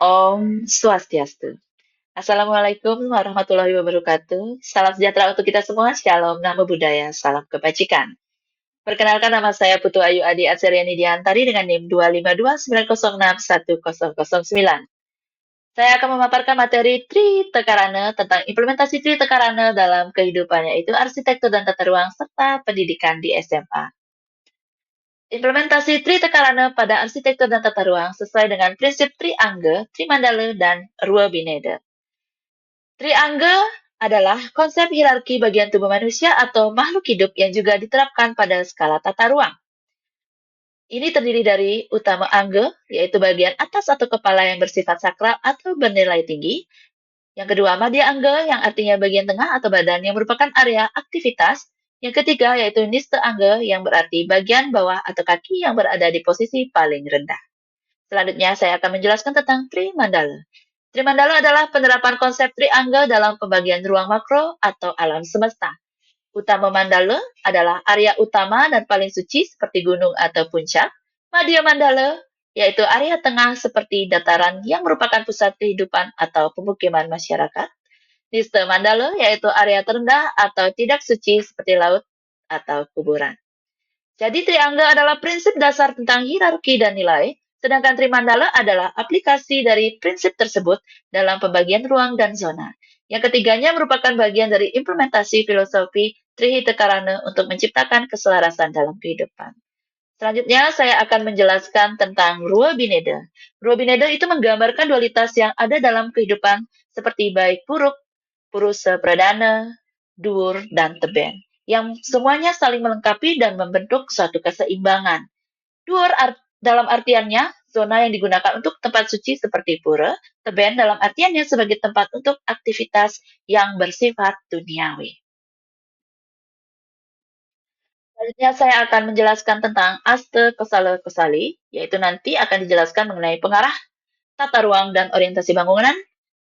Om Swastiastu. Assalamualaikum warahmatullahi wabarakatuh. Salam sejahtera untuk kita semua. Shalom, namo buddhaya, salam kebajikan. Perkenalkan, nama saya Putu Ayu Adi Atsariani Diantari dengan NIM 25290610009. Saya akan memaparkan materi Tri Tekarana tentang implementasi Tri Tekarana dalam kehidupan, yaitu arsitektur dan tata ruang serta pendidikan di SMA. Implementasi Tri Tekarana pada arsitektur dan tata ruang sesuai dengan prinsip Triangga, Trimandala, dan Ruabineda. Triangga adalah konsep hierarki bagian tubuh manusia atau makhluk hidup yang juga diterapkan pada skala tata ruang. Ini terdiri dari utama angga, yaitu bagian atas atau kepala yang bersifat sakral atau bernilai tinggi. Yang kedua, madya angga, yang artinya bagian tengah atau badan yang merupakan area aktivitas. Yang ketiga, yaitu nista angga, yang berarti bagian bawah atau kaki yang berada di posisi paling rendah. Selanjutnya, saya akan menjelaskan tentang Trimandala. Trimandala adalah penerapan konsep triangga dalam pembagian ruang makro atau alam semesta. Utama mandala adalah area utama dan paling suci seperti gunung atau puncak. Madhya mandala yaitu area tengah seperti dataran yang merupakan pusat kehidupan atau pemukiman masyarakat. Nista mandala yaitu area terendah atau tidak suci seperti laut atau kuburan. Jadi triangga adalah prinsip dasar tentang hierarki dan nilai, sedangkan trimandala adalah aplikasi dari prinsip tersebut dalam pembagian ruang dan zona. Yang ketiganya merupakan bagian dari implementasi filosofi Trihitekarana untuk menciptakan keselarasan dalam kehidupan. Selanjutnya, saya akan menjelaskan tentang Rua Bineda. Rua Bineda itu menggambarkan dualitas yang ada dalam kehidupan seperti baik buruk, purusa pradana, dur, dan teben, yang semuanya saling melengkapi dan membentuk suatu keseimbangan. Dur dalam artiannya, zona yang digunakan untuk tempat suci seperti pura, teben dalam artiannya sebagai tempat untuk aktivitas yang bersifat duniawi. Selanjutnya saya akan menjelaskan tentang Aste Kosala Kosali, yaitu nanti akan dijelaskan mengenai pengarah, tata ruang, dan orientasi bangunan,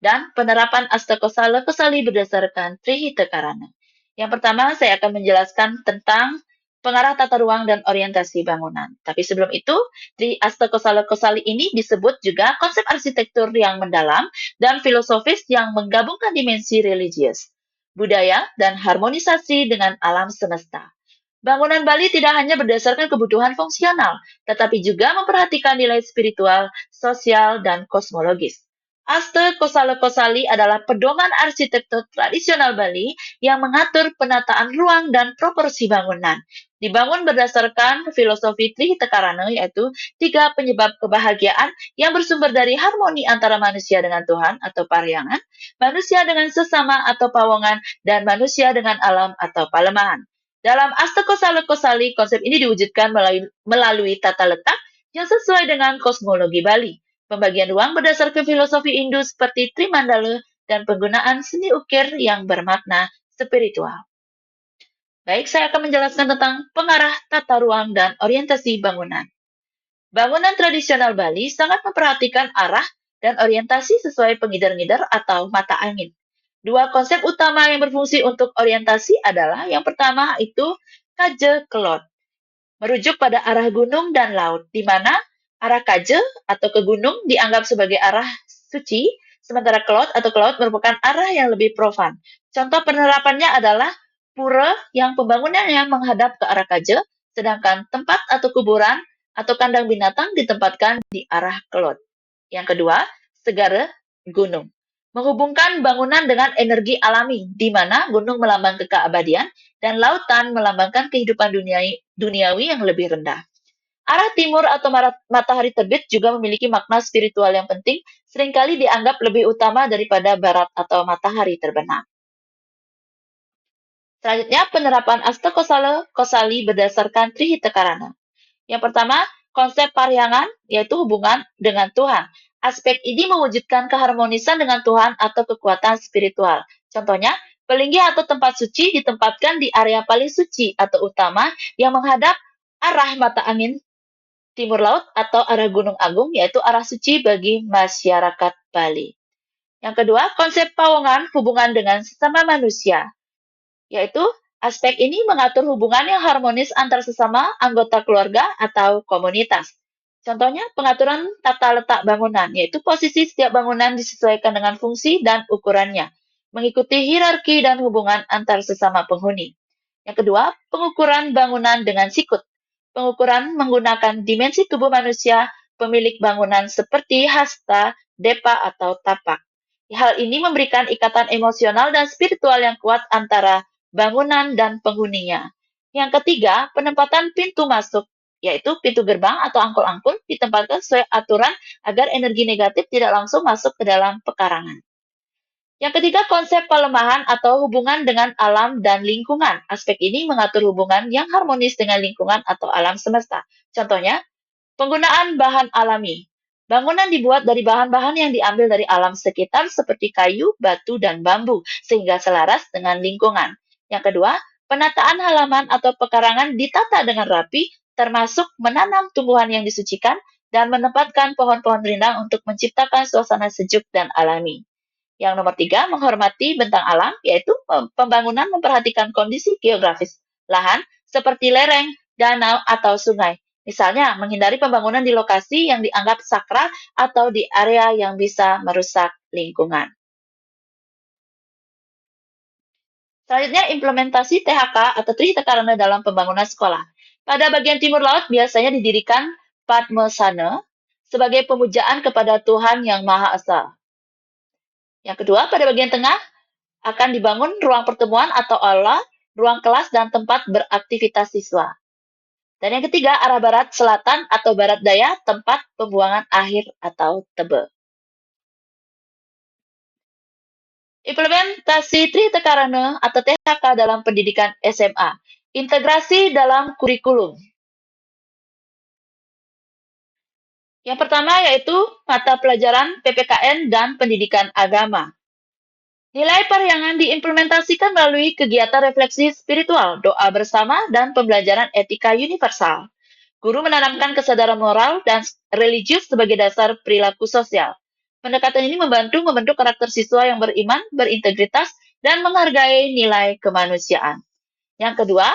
dan penerapan Aste Kosala Kosali berdasarkan Trihitekarana. Yang pertama, saya akan menjelaskan tentang pengarah tata ruang dan orientasi bangunan. Tapi sebelum itu, di Aste Kosala Kosali ini disebut juga konsep arsitektur yang mendalam dan filosofis yang menggabungkan dimensi religius, budaya, dan harmonisasi dengan alam semesta. Bangunan Bali tidak hanya berdasarkan kebutuhan fungsional, tetapi juga memperhatikan nilai spiritual, sosial, dan kosmologis. Aste Kosala Kosali adalah pedoman arsitektur tradisional Bali yang mengatur penataan ruang dan proporsi bangunan. Dibangun berdasarkan filosofi Trihitekarana, yaitu 3 penyebab kebahagiaan yang bersumber dari harmoni antara manusia dengan Tuhan atau paryangan, manusia dengan sesama atau pawongan, dan manusia dengan alam atau palemahan. Dalam Astakosala Kosali, konsep ini diwujudkan melalui tata letak yang sesuai dengan kosmologi Bali. Pembagian ruang berdasarkan filosofi Hindu seperti Trimandala dan penggunaan seni ukir yang bermakna spiritual. Baik, saya akan menjelaskan tentang pengarah tata ruang dan orientasi bangunan. Bangunan tradisional Bali sangat memperhatikan arah dan orientasi sesuai pengidar-ngidar atau mata angin. Dua konsep utama yang berfungsi untuk orientasi adalah yang pertama itu kaje kelot, merujuk pada arah gunung dan laut, di mana arah kaje atau ke gunung dianggap sebagai arah suci, sementara kelot atau ke laut merupakan arah yang lebih profan. Contoh penerapannya adalah pura yang pembangunannya menghadap ke arah kaje, sedangkan tempat atau kuburan atau kandang binatang ditempatkan di arah kelot. Yang kedua, segara gunung, menghubungkan bangunan dengan energi alami, di mana gunung melambangkan keabadian dan lautan melambangkan kehidupan duniawi yang lebih rendah. Arah timur atau matahari terbit juga memiliki makna spiritual yang penting, seringkali dianggap lebih utama daripada barat atau matahari terbenam. Selanjutnya, penerapan Astakosala Kosali berdasarkan Trihitekarana. Yang pertama, konsep paryangan, yaitu hubungan dengan Tuhan. Aspek ini mewujudkan keharmonisan dengan Tuhan atau kekuatan spiritual. Contohnya, pelinggi atau tempat suci ditempatkan di area paling suci atau utama yang menghadap arah mata angin timur laut atau arah Gunung Agung, yaitu arah suci bagi masyarakat Bali. Yang kedua, konsep pawongan hubungan dengan sesama manusia, yaitu aspek ini mengatur hubungan yang harmonis antar sesama anggota keluarga atau komunitas. Contohnya, pengaturan tata letak bangunan, yaitu posisi setiap bangunan disesuaikan dengan fungsi dan ukurannya, mengikuti hierarki dan hubungan antar sesama penghuni. Yang kedua, pengukuran bangunan dengan sikut. Pengukuran menggunakan dimensi tubuh manusia pemilik bangunan seperti hasta, depa, atau tapak. Hal ini memberikan ikatan emosional dan spiritual yang kuat antara bangunan dan penghuninya. Yang ketiga, penempatan pintu masuk, yaitu pintu gerbang atau angkul-angkul ditempatkan sesuai aturan agar energi negatif tidak langsung masuk ke dalam pekarangan. Yang ketiga, konsep pelemahan atau hubungan dengan alam dan lingkungan. Aspek ini mengatur hubungan yang harmonis dengan lingkungan atau alam semesta. Contohnya, penggunaan bahan alami. Bangunan dibuat dari bahan-bahan yang diambil dari alam sekitar seperti kayu, batu, dan bambu, sehingga selaras dengan lingkungan. Yang kedua, penataan halaman atau pekarangan ditata dengan rapi, termasuk menanam tumbuhan yang disucikan dan menempatkan pohon-pohon rindang untuk menciptakan suasana sejuk dan alami. Yang nomor tiga, menghormati bentang alam, yaitu pembangunan memperhatikan kondisi geografis lahan seperti lereng, danau, atau sungai. Misalnya, menghindari pembangunan di lokasi yang dianggap sakral atau di area yang bisa merusak lingkungan. Selanjutnya, implementasi THK atau Trihita Karana dalam pembangunan sekolah. Pada bagian timur laut biasanya didirikan Padmasana sebagai pemujaan kepada Tuhan Yang Maha Esa. Yang kedua, pada bagian tengah akan dibangun ruang pertemuan atau aula, ruang kelas, dan tempat beraktivitas siswa. Dan yang ketiga, arah barat selatan atau barat daya, tempat pembuangan akhir atau tebe. Implementasi Trihita Karana atau THK dalam pendidikan SMA. Integrasi dalam kurikulum. Yang pertama yaitu mata pelajaran PPKN dan pendidikan agama. Nilai pariangan diimplementasikan melalui kegiatan refleksi spiritual, doa bersama, dan pembelajaran etika universal. Guru menanamkan kesadaran moral dan religius sebagai dasar perilaku sosial. Pendekatan ini membantu membentuk karakter siswa yang beriman, berintegritas, dan menghargai nilai kemanusiaan. Yang kedua,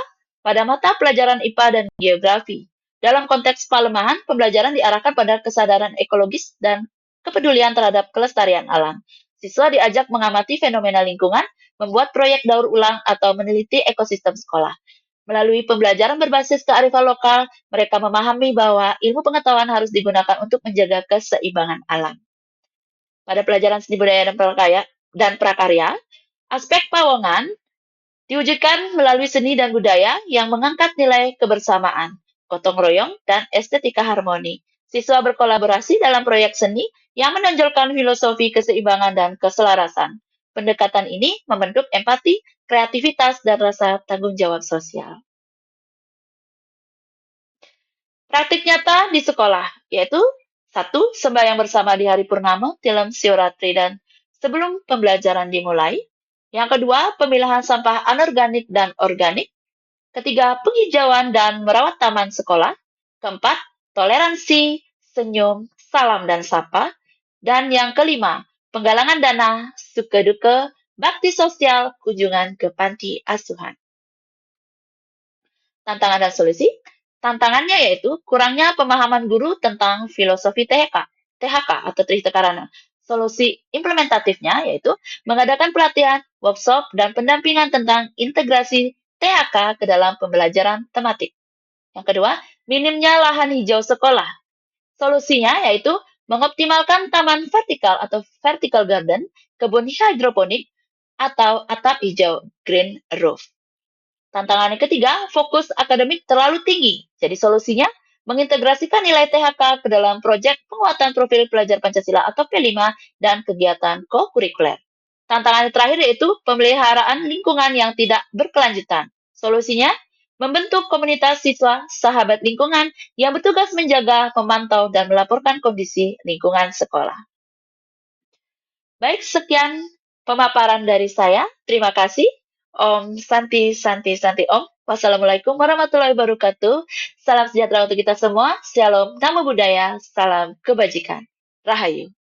pada mata pelajaran IPA dan geografi. Dalam konteks pelemahan, pembelajaran diarahkan pada kesadaran ekologis dan kepedulian terhadap kelestarian alam. Siswa diajak mengamati fenomena lingkungan, membuat proyek daur ulang, atau meneliti ekosistem sekolah. Melalui pembelajaran berbasis kearifan lokal, mereka memahami bahwa ilmu pengetahuan harus digunakan untuk menjaga keseimbangan alam. Pada pelajaran seni budaya dan prakarya, aspek pawongan diwujudkan melalui seni dan budaya yang mengangkat nilai kebersamaan, gotong royong, dan estetika harmoni. Siswa berkolaborasi dalam proyek seni yang menonjolkan filosofi keseimbangan dan keselarasan. Pendekatan ini membentuk empati, kreativitas, dan rasa tanggung jawab sosial. Praktik nyata di sekolah, yaitu 1. Sembahyang bersama di hari purnama, dalam Sivaratri dan sebelum pembelajaran dimulai. Yang kedua, pemilahan sampah anorganik dan organik. Ketiga, penghijauan dan merawat taman sekolah. Keempat, toleransi, senyum, salam, dan sapa. Dan yang kelima, penggalangan dana, suka duka, bakti sosial, kunjungan ke panti asuhan. Tantangan dan solusi. Tantangannya yaitu kurangnya pemahaman guru tentang filosofi THK atau Trihita Karana. Solusi implementatifnya yaitu mengadakan pelatihan, workshop, dan pendampingan tentang integrasi THK ke dalam pembelajaran tematik. Yang kedua, minimnya lahan hijau sekolah. Solusinya yaitu mengoptimalkan taman vertikal atau vertical garden, kebun hidroponik, atau atap hijau green roof. Tantangan yang ketiga, fokus akademik terlalu tinggi. Jadi solusinya, mengintegrasikan nilai THK ke dalam proyek penguatan profil pelajar Pancasila atau P5 dan kegiatan co-kurikuler. Tantangan yang terakhir yaitu pemeliharaan lingkungan yang tidak berkelanjutan. Solusinya, membentuk komunitas siswa sahabat lingkungan yang bertugas menjaga, memantau, dan melaporkan kondisi lingkungan sekolah. Baik, sekian pemaparan dari saya. Terima kasih. Om Santi Santi Santi Om. Wassalamualaikum warahmatullahi wabarakatuh. Salam sejahtera untuk kita semua. Shalom, namo buddhaya, salam kebajikan. Rahayu.